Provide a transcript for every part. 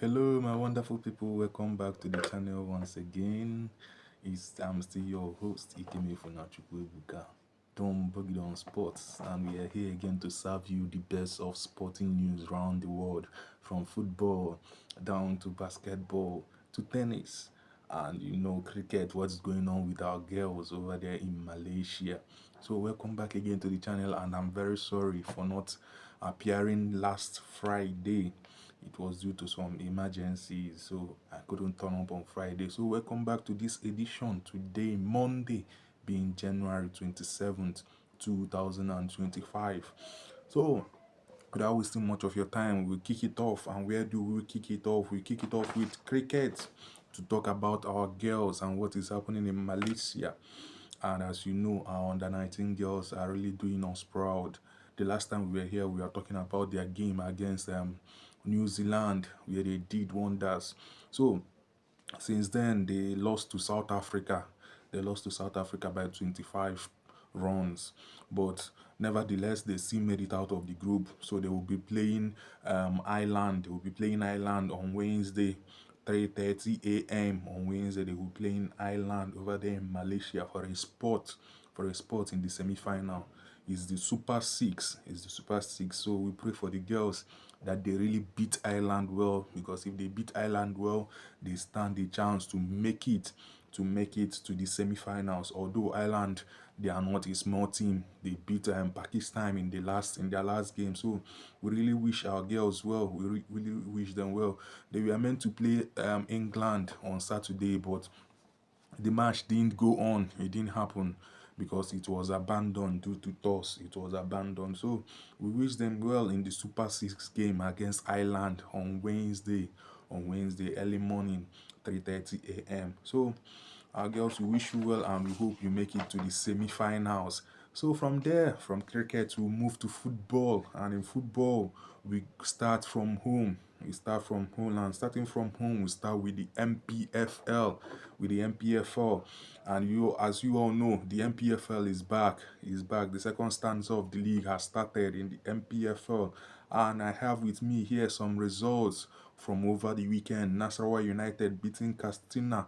Hello, my wonderful people. Welcome back to the channel once again. I'm still your host, Ikeme Funachukwu Don't Boogie on Sports, and we are here again to serve you the best of sporting news around the world, from football down to basketball to tennis, and cricket. What's going on with our girls over there in Malaysia? So, welcome back again to the channel, and I'm very sorry for not appearing last Friday. It was due to some emergencies, so I couldn't turn up on Friday. So welcome back to this edition today, Monday, being January 27th, 2025. So without wasting much of your time, we'll kick it off. And where do we kick it off? We kick it off with cricket to talk about our girls and what is happening in Malaysia. And as you know, our under 19 girls are really doing us proud. The last time we were here, we were talking about their game against New Zealand, where they did wonders. So since then, they lost to South Africa. They lost to South Africa by 25 runs, but nevertheless, they still made it out of the group. So they will be playing Ireland. They will be playing Ireland on Wednesday. 3:30 a.m. on Wednesday, they will be playing Ireland over there in Malaysia for a spot in the semi-final. It's the Super Six. It's the Super Six. So we pray for the girls that they really beat Ireland well, because if they beat Ireland well, they stand a chance to make it to the semi-finals. Although Ireland, they are not a small team. They beat Pakistan in their last game. So we really wish our girls well. We really wish them well. They were meant to play England on Saturday, but the match didn't go on. It didn't happen because it was abandoned due to toss. It was abandoned. So we wish them well in the Super Six game against Ireland on Wednesday. On Wednesday, early morning, 3:30 a.m. So our girls, we wish you well and we hope you make it to the semi-finals. So from there, from cricket, we'll move to football. And in football, we start from home. We start from home, and starting from home, we start with the MPFL. With the MPFL, and as you all know, the MPFL is back. Is back. The second stanza of the league has started in the MPFL, and I have with me here some results from over the weekend. Nasarawa United beating Katsina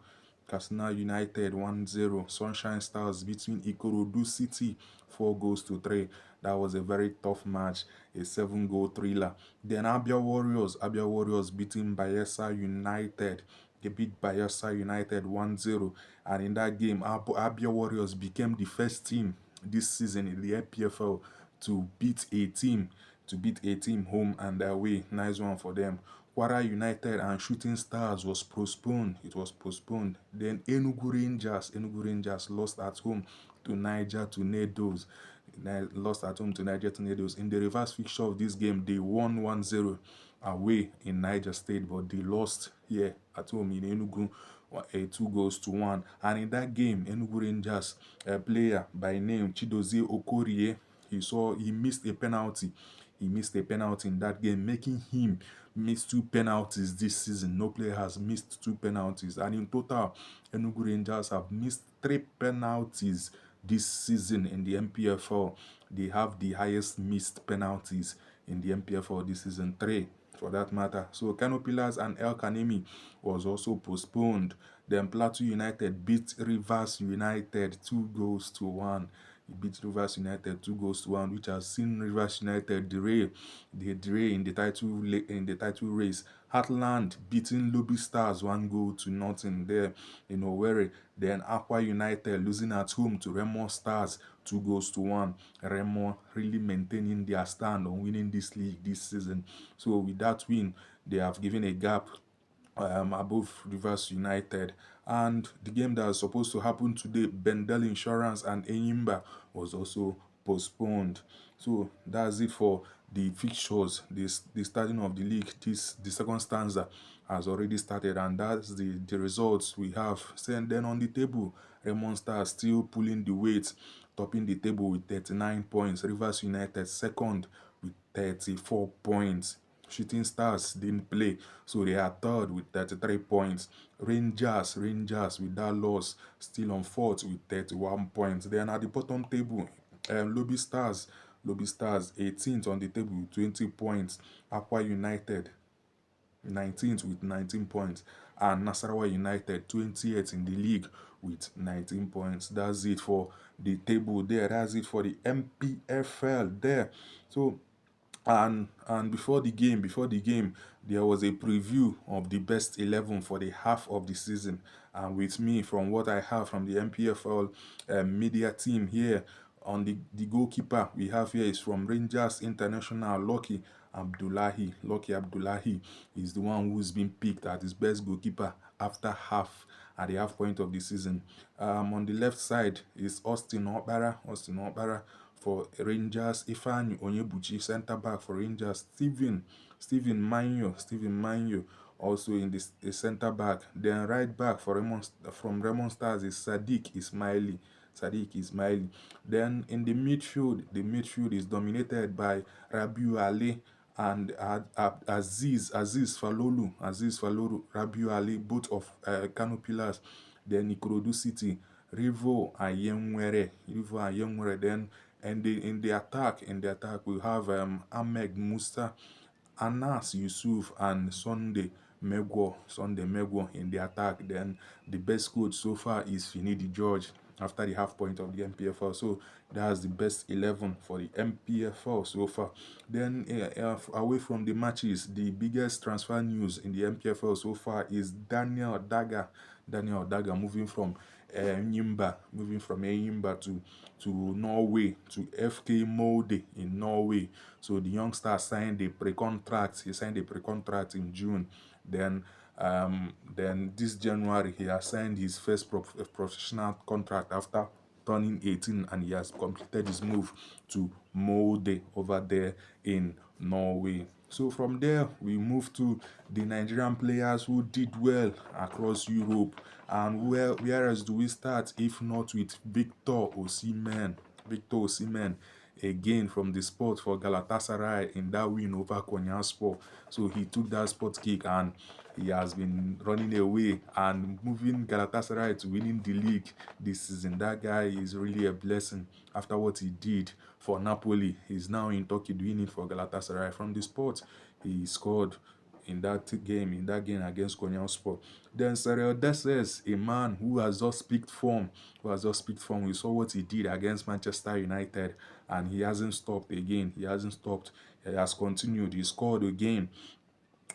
United 1-0. Sunshine Stars between Ikorodu City 4 goals to 3. That was a very tough match, a 7-goal thriller. Then Abia Warriors beating Bayelsa United. They beat Bayelsa United 1-0. And in that game, Abia Warriors became the first team this season in the APFL to beat a team home and away. Nice one for them. Kwara United and Shooting Stars was postponed. It was postponed. Then Enugu Rangers lost at home to Niger Tornadoes. Lost at home to Niger Tornadoes. In the reverse fixture of this game, they won 1-0 away in Niger State, but they lost here at home in Enugu, 2 goals to 1. And in that game, Enugu Rangers, a player by name Chidozie Okorie, he missed a penalty. He missed a penalty in that game, making him miss 2 penalties this season. No player has missed 2 penalties. And in total, Enugu Rangers have missed 3 penalties this season in the MPFL. They have the highest missed penalties in the MPFL this season, 3 for that matter. So Kano Pillars and El Kanemi was also postponed. Then Plateau United beat Rivers United 2 goals to 1. He beat Rivers United 2 goals to 1, which has seen Rivers United derail in the title race. Heartland beating Lobby Stars 1 goal to nothing there in Owerri. Then Aqua United losing at home to Remo Stars 2 goals to 1. Remo really maintaining their stand on winning this league this season. So with that win, they have given a gap above Rivers United. And the game that was supposed to happen today, Bendel Insurance and Enyimba, was also postponed. So that's it for the fixtures. The starting of the league. The second stanza has already started, and that's the results we have. And then on the table, Raymond Stars still pulling the weight, topping the table with 39 points. Rivers United second with 34 points. Shooting Stars didn't play, so they are third with 33 points. Rangers with that loss, still on fourth with 31 points. Then at the bottom table, Lobby Stars 18th on the table with 20 points. Aqua United 19th with 19 points, and Nasarawa United 20th in the league with 19 points. That's it for the table there. That's it for the MPFL there. So and before the game there was a preview of the best 11 for the half of the season, and with me, from what I have from the MPFL media team here, on the goalkeeper we have here is from Rangers International, Lucky Abdullahi is the one who's been picked as his best goalkeeper after half at the half point of the season. On the left side is Austin Okpara for Rangers, Ifeanyi Onyebuchi, centre back for Rangers, Stephen Manyo also in the centre back. Then right back for from Raymond Stars is Sadiq Ismaili. Then in the midfield is dominated by Rabiu Ali and Aziz Falolu, Rabiu Ali, both of Kano Pillars. Then Ikorodu City, Rivo Ayenwere. Then and in the attack we have Ahmed Musa, Anas Yusuf, and Sunday Megwo in the attack. Then the best coach so far is Finidi George after the half point of the MPFL. So that's the best 11 for the MPFL so far. Then away from the matches, the biggest transfer news in the MPFL so far is Daniel Daga. Moving from Enyimba to Norway, to FK Molde in Norway. So the youngster signed a pre-contract. He signed a pre-contract in June. Then this January he has signed his first professional contract after turning 18, and he has completed his move to Molde over there in Norway. So from there we move to the Nigerian players who did well across Europe. And where else do we start if not with Victor Osimhen? Victor Osimhen, again from the spot for Galatasaray in that win over Konyaspor. So he took that spot kick and he has been running away and moving Galatasaray to winning the league this season. That guy is really a blessing after what he did for Napoli. He's now in Turkey doing it for Galatasaray. From the spot, he scored in that game against Konyaspor. Then Cyril Dessers, a man who has just picked form, We saw what he did against Manchester United, and he hasn't stopped again. He hasn't stopped. He has continued. He scored again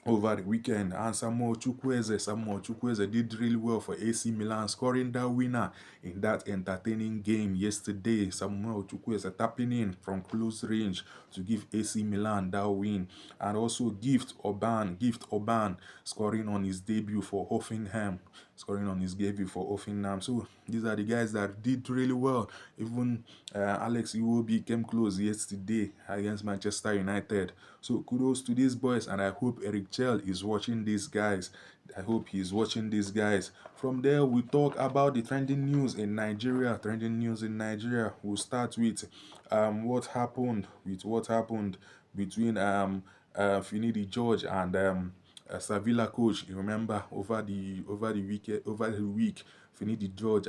over the weekend. And Samuel Chukwueze did really well for AC Milan, scoring that winner in that entertaining game yesterday. Samuel Chukwueze tapping in from close range to give AC Milan that win. And also Gift Orban scoring on his debut for Hoffenheim. So these are the guys that did really well. Even Alex Iwobi came close yesterday against Manchester United. So kudos to these boys, and I hope Eric Chell is watching these guys. From there, we talk about the trending news in Nigeria. We'll start with what happened between Finidi George and Sevilla coach. You remember over the week, Finidi George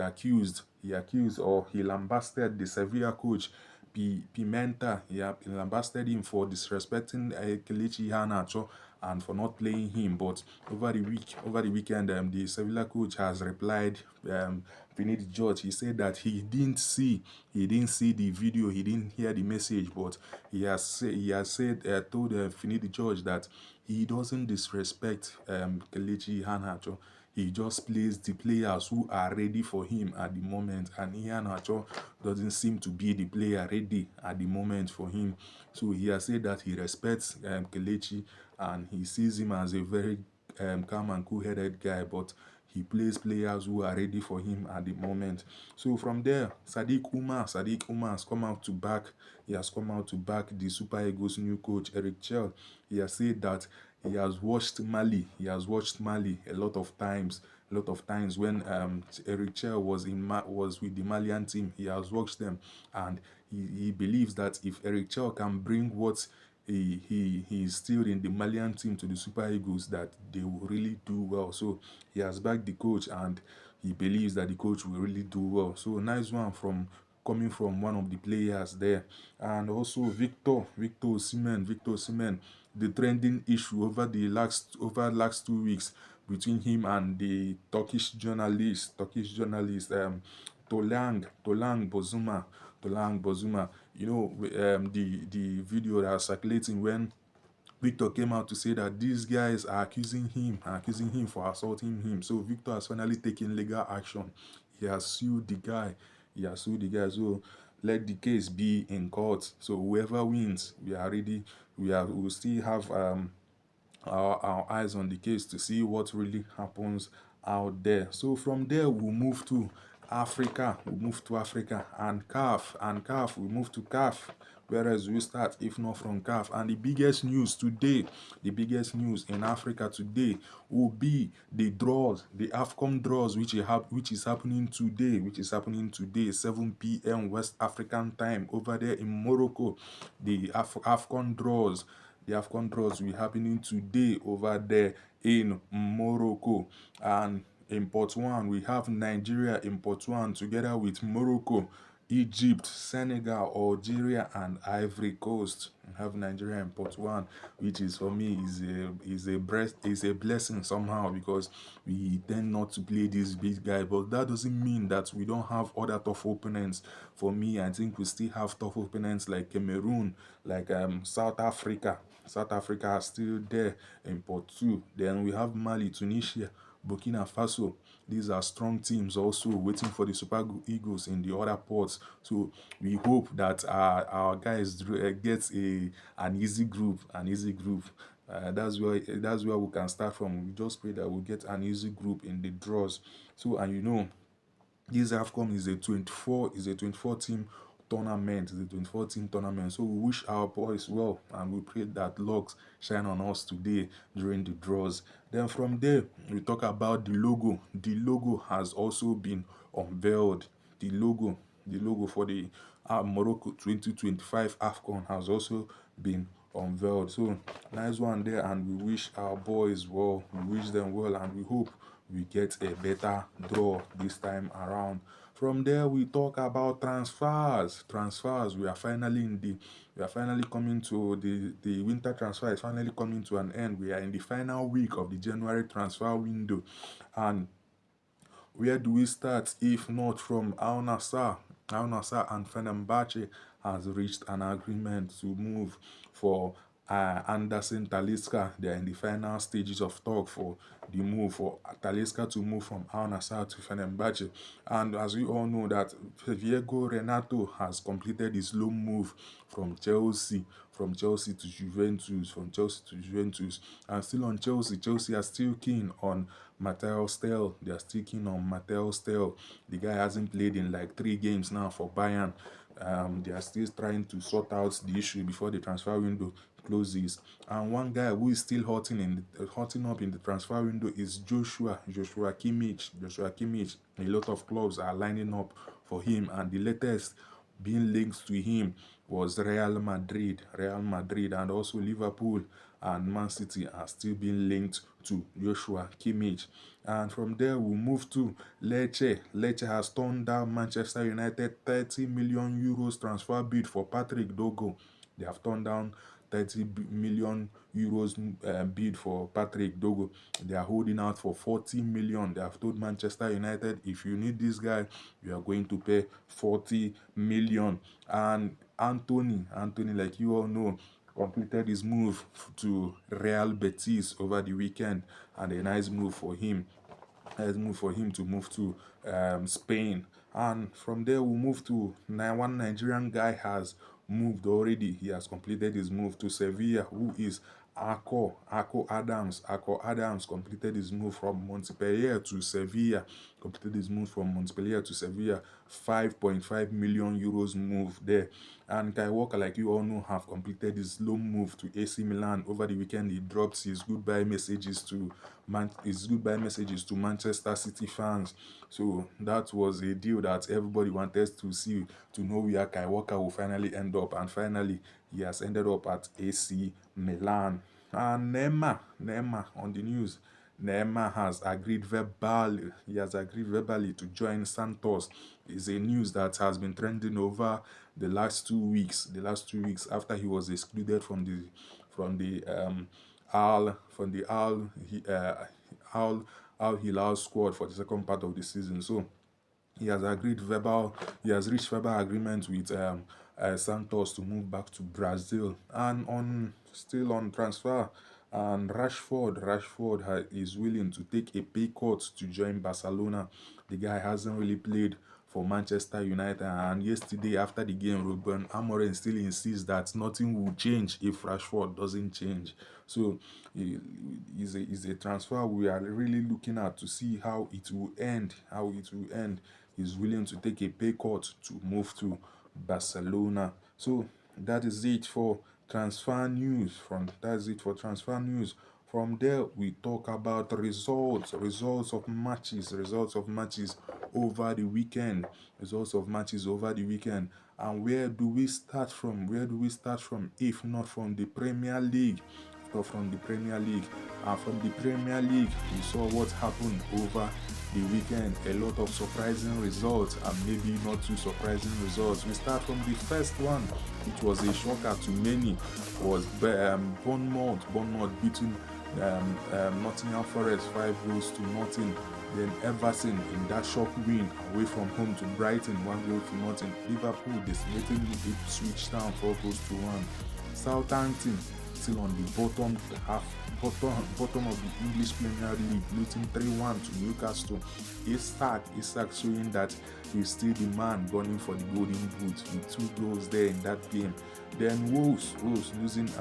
he lambasted the Sevilla coach Pimenta. He lambasted him for disrespecting Kelechi Iheanacho and for not playing him. But over the weekend, the Sevilla coach has replied. Finidi George, he said that he didn't see the video, he didn't hear the message, but told Finidi George that he doesn't disrespect Kelechi Iheanacho. He just plays the players who are ready for him at the moment, and Iheanacho doesn't seem to be the player ready at the moment for him. So he has said that he respects Kelechi, and he sees him as a very calm and cool-headed guy, but he plays players who are ready for him at the moment. So from there, Sadiq Umar has come out to back. He has come out to back the Super Eagles' new coach, Eric Chell. He has said that he has watched Mali. A lot of times. When Eric Chell was with the Malian team. He has watched them, and he believes that if Eric Chell can bring what he instilled in the Malian team to the Super Eagles, that they will really do well. So he has backed the coach, and he believes that the coach will really do well. So nice one coming from one of the players there. And also Victor Osimhen the trending issue over last 2 weeks between him and the Turkish journalist Tolang Bozuma. The video that was circulating when Victor came out to say that these guys are accusing him for assaulting him. So Victor has finally taken legal action. He has sued the guy. So let the case be in court. So whoever wins, we are ready. We will still have our eyes on the case to see what really happens out there. So from there, we'll move to Africa. And CAF. We move to CAF. Whereas we start, if not from CAF. And the biggest news in Africa today will be the draws, the AFCON draws, which is happening today, 7 p.m. West African time over there in Morocco. The AFCON draws will be happening today over there in Morocco. And in Pot 1, we have Nigeria in Pot 1 together with Morocco, Egypt, Senegal, Algeria, and Ivory Coast. We have Nigeria in Pot 1, which is for me is a blessing somehow, because we tend not to play this big guy. But that doesn't mean that we don't have other tough opponents. For me, I think we still have tough opponents like Cameroon, like South Africa. South Africa are still there in Pot 2. Then we have Mali, Tunisia, Burkina Faso. These are strong teams also waiting for the Super Eagles in the other ports. So we hope that our guys get an easy group. That's where we can start from. We just pray that we get an easy group in the draws. So, and this AFCON is a 24 team tournament. So we wish our boys well, and we pray that luck shine on us today during the draws. Then from there, we talk about the logo. The logo has also been unveiled. The logo for the Morocco 2025 AFCON has also been unveiled. So nice one there, and we wish our boys well. We wish them well, and we hope we get a better draw this time around. From there, we talk about transfers. We are finally coming to the winter transfer is finally coming to an end. We are in the final week of the January transfer window, and where do we start if not from Al Nassr? Al Nassr and Fenerbahce has reached an agreement to move for Anderson Talisca. They are in the final stages of talk for the move for Talisca to move from Al Nassr to Fenerbahce. And as we all know that Diego Renato has completed his loan move from Chelsea, to Juventus, and still on Chelsea. Chelsea are still keen on Matteo Stel. They are still keen on Matteo Stel. The guy hasn't played in like 3 games now for Bayern. They are still trying to sort out the issue before the transfer window closes. And one guy who is still hotting up in the transfer window is Joshua Kimmich. A lot of clubs are lining up for him, and the latest being linked to him was Real Madrid, and also Liverpool and Man City are still being linked to Joshua Kimmich. And from there, we'll move to Lecce. Lecce has turned down Manchester United 30 million euros transfer bid for Patrick Dogo. They have turned down 30 million euros bid for Patrick Dogo. They are holding out for 40 million. They have told Manchester United, if you need this guy, you are going to pay 40 million. And Anthony, like you all know, completed his move to Real Betis over the weekend, and a nice move for him. To move to Spain. And from there, we'll move to one Nigerian guy has moved already. He has completed his move to Sevilla, who is Ako Adams. Ako Adams completed his move from Montpellier to Sevilla. 5.5 million euros move there. And Kai Walker, like you all know, have completed his loan move to AC Milan over the weekend. He dropped his goodbye messages to Manchester City fans. So that was a deal that everybody wanted to see, to know where Kai Walker will finally end up, and finally he has ended up at AC Milan. And Neymar on the news. Neymar has agreed verbally to join Santos. It's a news that has been trending over the last 2 weeks. After he was excluded from the Al Al Hilal squad for the second part of the season. So he has he has reached verbal agreement with Santos to move back to Brazil. And on still on transfer, and Rashford is willing to take a pay cut to join Barcelona. The guy hasn't really played for Manchester United, and yesterday after the game, Ruben Amorim still insists that nothing will change if Rashford doesn't change. So is a transfer we are really looking at to see how it will end. He's willing to take a pay cut to move to Barcelona. So that is it for transfer news. Transfer news. From there, we talk about results of matches over the weekend, And where do we start from? If not from the Premier League? Or from the Premier League. And from the Premier League, we saw what happened over the weekend. A lot of surprising results and maybe not too surprising results. We start from the first one, which was a shocker to many, was Bournemouth beating Nottingham Forest 5 goals to nothing. Then Everton in that shock win away from home to Brighton 1 goal to nothing. Liverpool decimating Ipswich Town 4 goals to 1. Southampton still on the bottom of the English Premier League, losing 3-1 to Newcastle. Isak showing that he's still the man gunning for the golden boot with 2 goals there in that game. Then Wolves losing at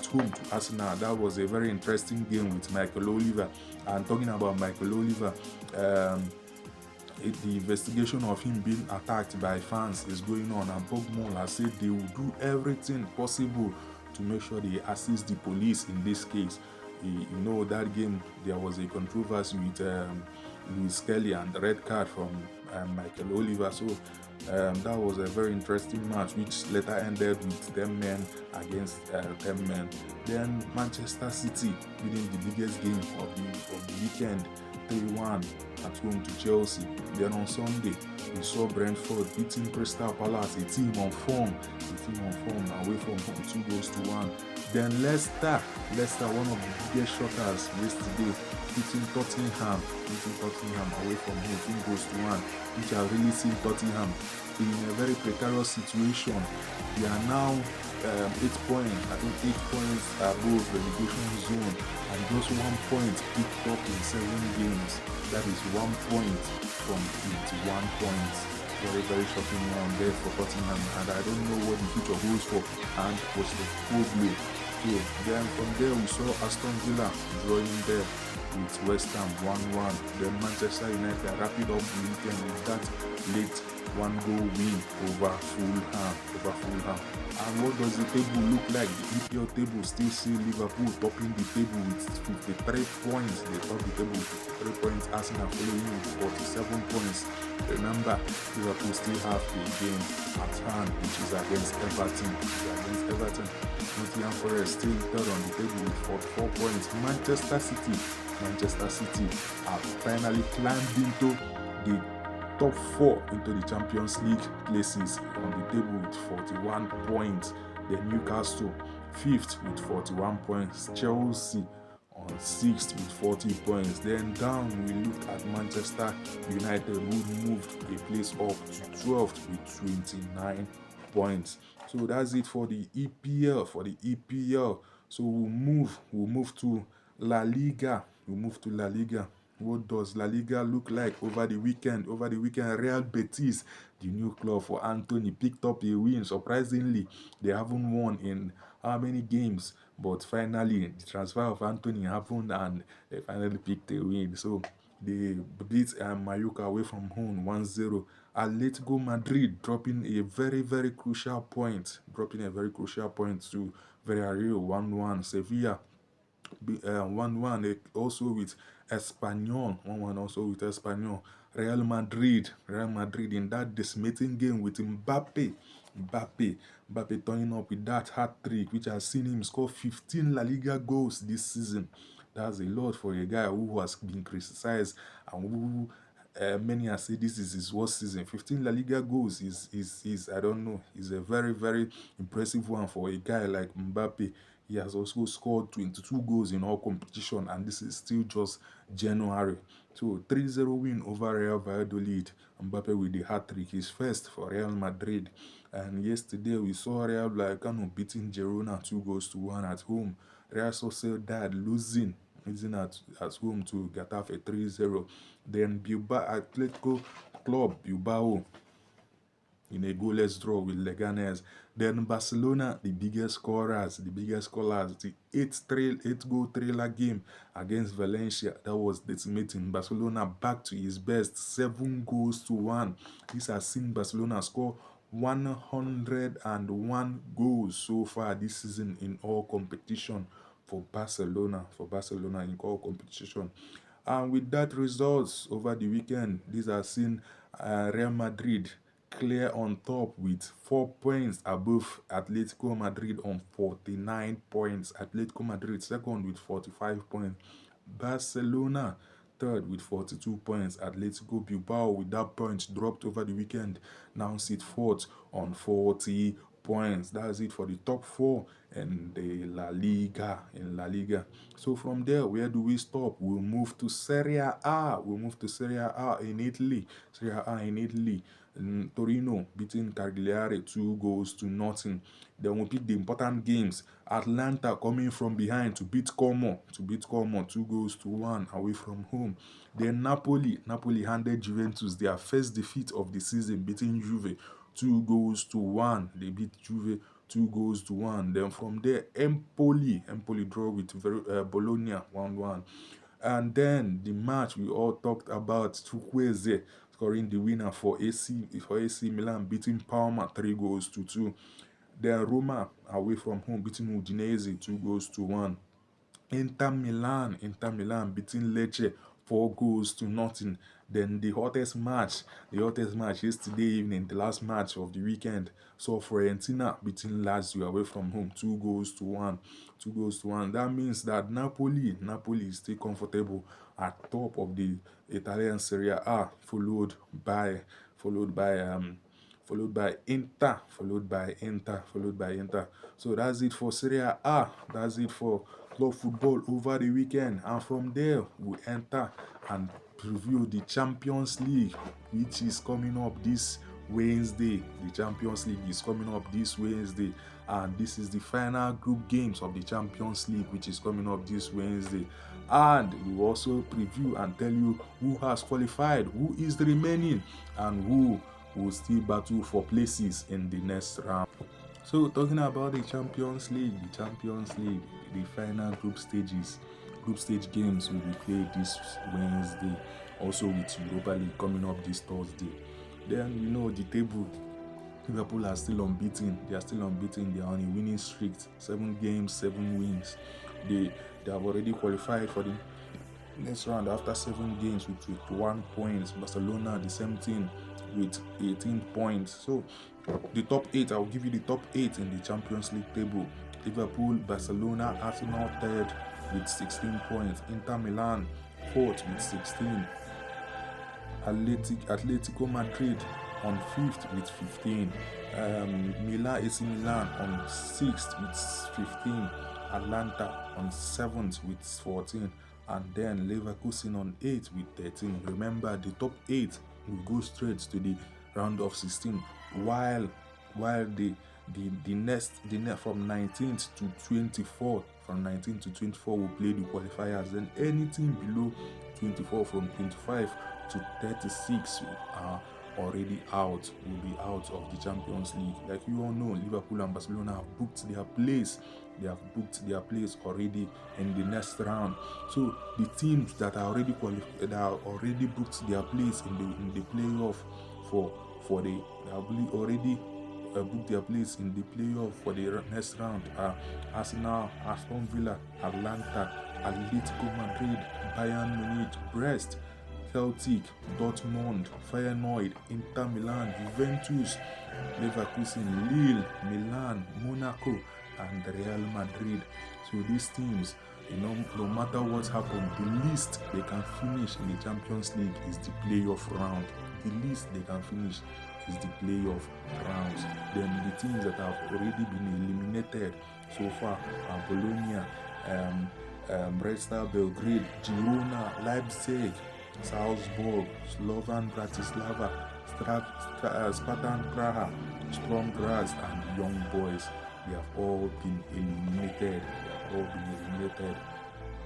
home to Arsenal. That was a very interesting game with Michael Oliver. And talking about Michael Oliver, the investigation of him being attacked by fans is going on, and Pogmol has said they will do everything possible to make sure they assist the police in this case. That game there was a controversy with Luis Kelly and the red card from Michael Oliver. So that was a very interesting match, which later ended with 10 men against 10 men. Then Manchester City winning the biggest game of the weekend, 3-1 at home to Chelsea. Then on Sunday, we saw Brentford beating Crystal Palace, a team on form away from home, 2 goals to 1. Then Leicester, one of the biggest shockers yesterday, beating Tottenham away from home, 2 goals to 1, which have really seen Tottenham in a very precarious situation. They are now 8 points above relegation zone, and just 1 point picked up in 7 games. That is 1 point from 81 points. Very, very shocking one there for Tottenham, and I don't know what the future holds for and Postecoglou. So then from there we saw Aston Villa drawing there with West Ham 1-1. Then Manchester United wrapped up the weekend with that late 1-goal win over Fulham. And what does the table look like? The EPL table still see Liverpool topping the table with 53 points. They top the table with 53 points. Arsenal following with 47 points. Remember, Liverpool still have a game at hand, which is against Everton. Nottingham Forest still third on the table with 44 points. Manchester City have finally climbed into the top 4 into the Champions League places on the table with 41 points. Then Newcastle 5th with 41 points. Chelsea on 6th with 40 points. Then down we look at Manchester United, who moved a place up to 12th with 29 points. So that's it for the EPL. So we'll move to La Liga. What does La Liga look like over the weekend? Real Betis, the new club for Anthony, picked up a win. Surprisingly, they haven't won in how many games? But finally, the transfer of Anthony happened and they finally picked a win. So they beat Mallorca away from home 1-0. Atletico Madrid dropping a very, very crucial point to Villarreal 1-1. Sevilla 1-1 also with Espanyol. 1-1 also with Espanyol. Real Madrid in that decimating game with Mbappe turning up with that hat-trick, which has seen him score 15 La Liga goals this season. That's a lot for a guy who has been criticized and who Many are say this is his worst season. 15 La Liga goals is I don't know, is a very very impressive one for a guy like Mbappe. He has also scored 22 goals in all competition, and this is still just January. So 3-0 win over Real Valladolid. Mbappe with the hat trick, his first for Real Madrid. And yesterday we saw Real Vallecano beating Girona 2-1 at home. Real Sociedad losing at home to Getafe 3-0. Then Bilbao Atletico Club Bilbao in a goalless draw with Leganes. Then Barcelona, the biggest scorers, the eight-goal thriller game against Valencia. That was decimating Barcelona back to his best, 7-1. This has seen Barcelona score 101 goals so far this season in all competition for Barcelona. In all competition. And with that results over the weekend, these are seen Real Madrid clear on top with 4 points above Atletico Madrid on 49 points. Atletico Madrid second with 45 points. Barcelona third with 42 points. Atletico Bilbao with that point dropped over the weekend now sit fourth on 40 points. That's it for the top four in the La Liga. So from there, where do we stop? We'll move to Serie A. In Italy. Torino beating Cagliari 2-0. Then we pick the important games. Atlanta coming from behind to beat Como 2-1 away from home. Then Napoli handed Juventus their first defeat of the season, beating Juve 2-1. They beat Juve 2-1. Then from there, Empoli draw with Bologna 1-1. And then the match we all talked about, Chukwueze scoring the winner for AC Milan, beating Parma 3-2. Then Roma away from home beating Udinese 2-1. Inter Milan beating Lecce 4-0. Then the hottest match yesterday evening, the last match of the weekend, saw Fiorentina beating Lazio away from home 2-1. That means that Napoli is still comfortable at top of the Italian Serie A, followed by Inter. So that's it for Serie A. That's it for club football over the weekend. And from there, we enter and preview the Champions League, which is coming up this Wednesday. The Champions League is coming up this Wednesday. And this is the final group games of the Champions League, which is coming up this Wednesday. And we will also preview and tell you who has qualified, who is remaining, and who will still battle for places in the next round. So talking about the Champions League, the final group stage games will be played this Wednesday, also with Europa League coming up this Thursday. Then you know the table. Liverpool are still unbeaten. They are on a winning streak. 7 games, 7 wins. They have already qualified for the next round after 7 games with 1 point. Barcelona the same thing with 18 points. So the top 8, I'll give you the top 8 in the Champions League table. Liverpool, Barcelona, Arsenal third with 16 points. Inter Milan fourth with 16. Atletico Madrid on 5th with 15. AC Milan on 6th with 15. Atlanta on 7th with 14. And then Leverkusen on 8th with 13. Remember, the top 8 will go straight to the round of 16, while the next from 19th to 24th, will play the qualifiers. Then anything below 24, from 25 to 36 are already out, will be out of the Champions League. Like you all know, Liverpool and Barcelona have booked their place. They have booked their place already in the next round. So the teams that are already already booked their place in the playoff booked their place in the playoff for the next round are Arsenal, Aston Villa, Atlanta, Atletico Madrid, Bayern Munich, Brest, Celtic, Dortmund, Feyenoord, Inter Milan, Juventus, Leverkusen, Lille, Milan, Monaco, and Real Madrid. So these teams No matter what happened, the least they can finish in the Champions League is the playoff round. The least they can finish is the playoff rounds. Then the teams that have already been eliminated so far are Bologna, um, Red Star Belgrade, Girona, Leipzig, Salzburg, Slovan Bratislava, Spartan Praha, Storm Graz, and Young Boys. They have all been eliminated.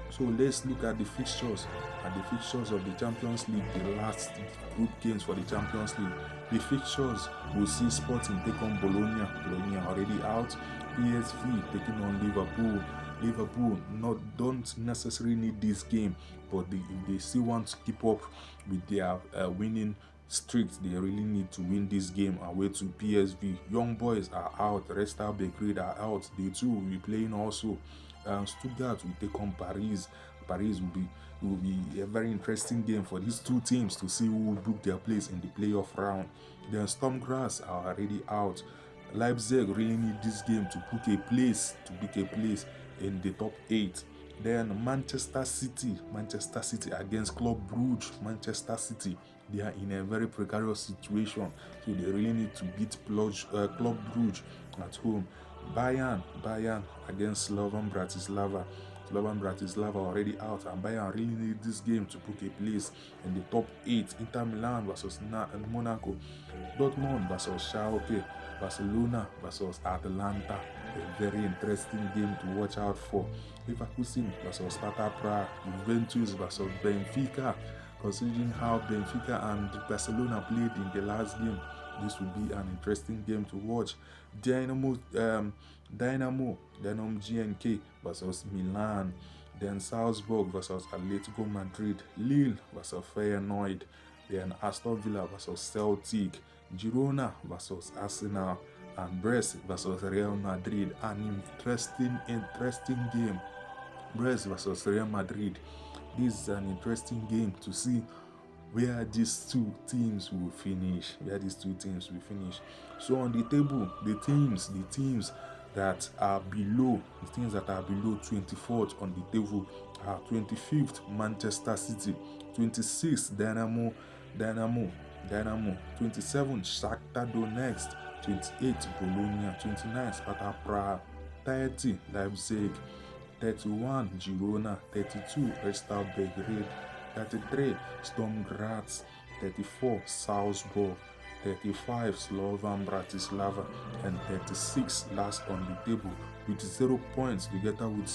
So let's look at the fixtures of the Champions League, the last group games for the Champions League. The fixtures will see Sporting take on Bologna already out. PSV taking on Liverpool. Liverpool don't necessarily need this game, but if they still want to keep up with their winning streak, they really need to win this game away to PSV. Young Boys are out. Red Star Belgrade are out. They too will be playing also. Stuttgart will take on Paris. Paris will be a very interesting game for these two teams to see who will book their place in the playoff round. Then Storm Graz are already out. Leipzig really need this game to book a place in the top 8. Then Manchester City against Club Brugge. Manchester City, they are in a very precarious situation, so they really need to beat Club Brugge at home. Bayern against Slovan Bratislava. Slovan Bratislava already out, and Bayern really need this game to book a place in the top 8. Inter Milan versus Monaco. Dortmund versus Schalke. Barcelona versus Atalanta. A very interesting game to watch out for. Leverkusen versus Sparta Prague. Juventus versus Benfica. Considering how Benfica and Barcelona played in the last game, this will be an interesting game to watch. Dynamo GNK versus Milan. Then Salzburg versus Atletico Madrid. Lille versus Feyenoord. Then Aston Villa versus Celtic. Girona versus Arsenal. And Brest versus Real Madrid. An interesting game. Brest versus Real Madrid. This is an interesting game to see where these two teams will finish. So on the table, the teams that are below 24th on the table are 25th Manchester City, 26th Dynamo, 27th Shakhtar Donetsk, 28th Bologna, 29th Sparta Prague, 30 Leipzig, 31 Girona, 32 Red Star Belgrade, 33 Storm Graz, 34 Salzburg, 35 Slovan Bratislava, and 36 last on the table with 0 points together with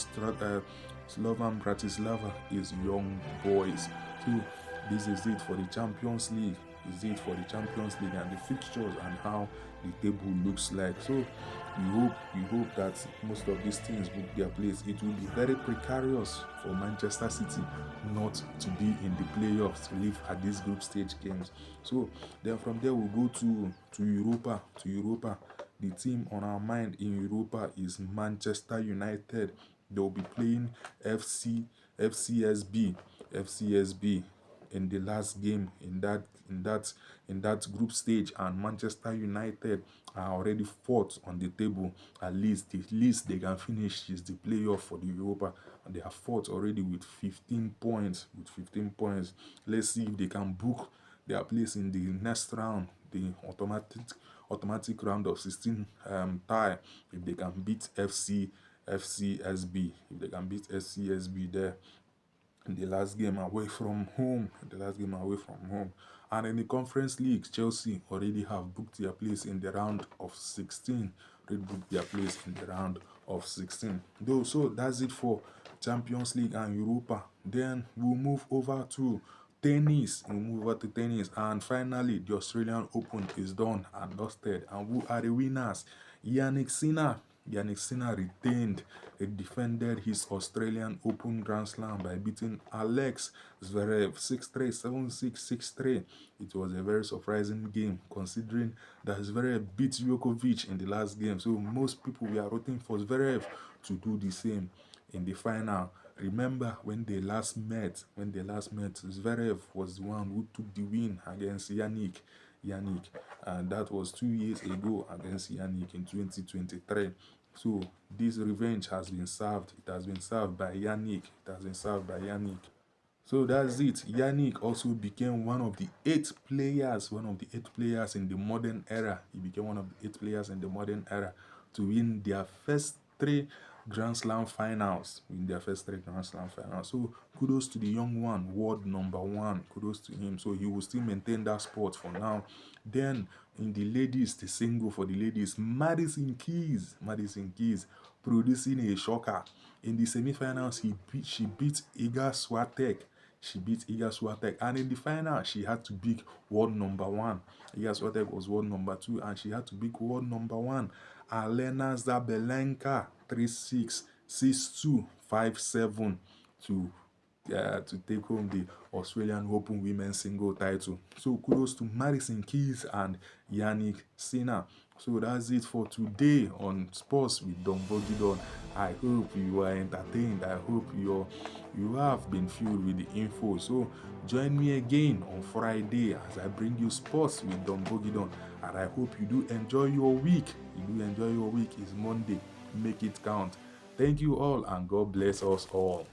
Slovan Bratislava is Young Boys. So this is it for the Champions League. And the fixtures and how the table looks like. So we hope that most of these teams book their place. It will be very precarious for Manchester City not to be in the playoffs, to live at these group stage games. So then from there we'll go to Europa. The team on our mind in Europa is Manchester United. They'll be playing FCSB in the last game in that group stage, and Manchester United are already fourth on the table. At least the least they can finish is the playoff for the Europa, and they are fourth already with 15 points. Let's see if they can book their place in the next round, the automatic round of 16 tie, if they can beat FCSB. There in the last game away from home. And in the Conference League, Chelsea already have booked their place in the round of 16. Though, so that's it for Champions League and Europa. Then we'll move over to tennis. And finally, the Australian Open is done and dusted. And who are the winners? Yannick Sinner retained. He defended his Australian Open Grand Slam by beating Alex Zverev 6-3, 7-6, 6-3. It was a very surprising game considering that Zverev beat Djokovic in the last game. So most people were rooting for Zverev to do the same in the final. Remember when they last met, Zverev was the one who took the win against Yannick, and that was 2 years ago against Yannick in 2023. So this revenge has been served. It has been served by Yannick. It has been served by Yannick. So that's it. Yannick also became one of the eight players in the modern era. He became one of the eight players in the modern era to win their first three Grand Slam finals. So kudos to the young one, world number one. Kudos to him. So he will still maintain that spot for now. Then in the ladies, the single for the ladies, Madison Keys producing a shocker. In the semi-finals, she beat Iga Swiatek. And in the final, she had to beat world number one. Iga Swiatek was world number two, and she had to beat world number one, Alena Zabelenka, 3-6, 6-2, 5-7 to take home the Australian Open Women's Single title. So kudos to Madison Keys and Yannick Sinner. So that's it for today on Sports with Don Bogidon. I hope you are entertained. I hope you have been filled with the info. So join me again on Friday as I bring you Sports with Don Bogidon. And I hope you do enjoy your week. It's Monday. Make it count. Thank you all and God bless us all.